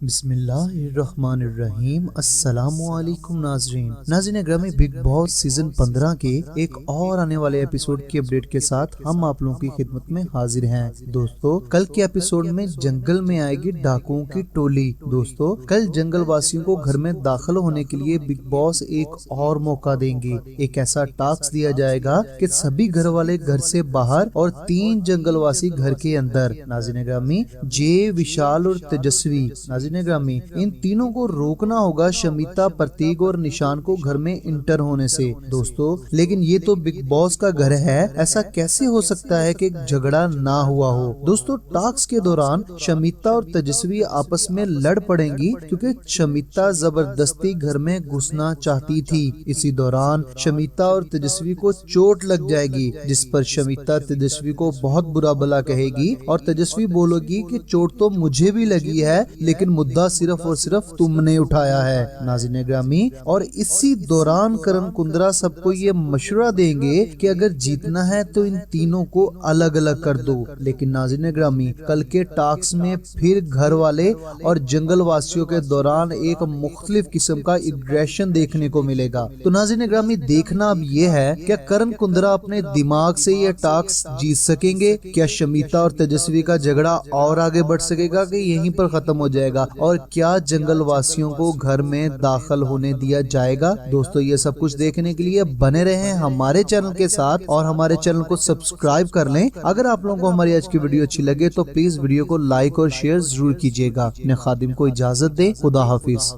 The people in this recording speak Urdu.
بسم اللہ الرحمن الرحیم۔ السلام علیکم ناظرین گرامی، بگ باس سیزن 15 کے ایک اور آنے والے ایپیسوڈ کی اپڈیٹ کے ساتھ ہم آپ لوگوں کی خدمت میں حاضر ہیں۔ دوستو، کل کے ایپیسوڈ میں جنگل میں آئے گی ڈاکوؤں کی ٹولی۔ دوستو، کل جنگل واسیوں کو گھر میں داخل ہونے کے لیے بگ باس ایک اور موقع دیں گے۔ ایک ایسا ٹاسک دیا جائے گا کہ سبھی گھر والے گھر سے باہر اور 3 جنگل واسی گھر کے اندر۔ ناظرین گرامی، جے، وشال اور تیجسوی، گرامی، ان تینوں کو روکنا ہوگا شمیتا، پرتیک اور نشان کو گھر میں انٹر ہونے سے۔ دوستو، لیکن یہ تو بگ باس کا گھر ہے، ایسا کیسے ہو سکتا ہے کہ جھگڑا نہ ہوا ہو؟ دوستو، ٹاکس کے دوران شمیتا اور تیجسوی آپس میں لڑ پڑیں گی کیونکہ شمیتا زبردستی گھر میں گھسنا چاہتی تھی۔ اسی دوران شمیتا اور تیجسوی کو چوٹ لگ جائے گی، جس پر شمیتا تیجسوی کو بہت برا بھلا کہے گی اور تیجسوی بولے گی کہ چوٹ تو مجھے بھی لگی ہے، لیکن مدعا صرف اور صرف تم نے اٹھایا ہے۔ ناظرین گرامی، اور اسی دوران کرن کندرا سب کو یہ مشورہ دیں گے کہ اگر جیتنا ہے تو ان تینوں کو الگ الگ کر دو۔ لیکن ناظرین گرامی، کل کے ٹاکس میں پھر گھر والے اور جنگل واسیوں کے دوران ایک مختلف قسم کا اگریشن دیکھنے کو ملے گا۔ تو ناظرین گرامی، دیکھنا اب یہ ہے کہ کرن کندرا اپنے دماغ سے یہ ٹاکس جیت سکیں گے؟ کیا شمیتا اور تیجسوی کا جھگڑا اور آگے بڑھ سکے گا کہ یہیں پر ختم ہو جائے گا؟ اور کیا جنگل واسیوں کو گھر میں داخل ہونے دیا جائے گا؟ دوستو، یہ سب کچھ دیکھنے کے لیے بنے رہیں ہمارے چینل کے ساتھ اور ہمارے چینل کو سبسکرائب کر لیں۔ اگر آپ لوگوں کو ہماری آج کی ویڈیو اچھی لگے تو پلیز ویڈیو کو لائک اور شیئر ضرور کیجیے گا۔ اپنے خادم کو اجازت دیں۔ خدا حافظ۔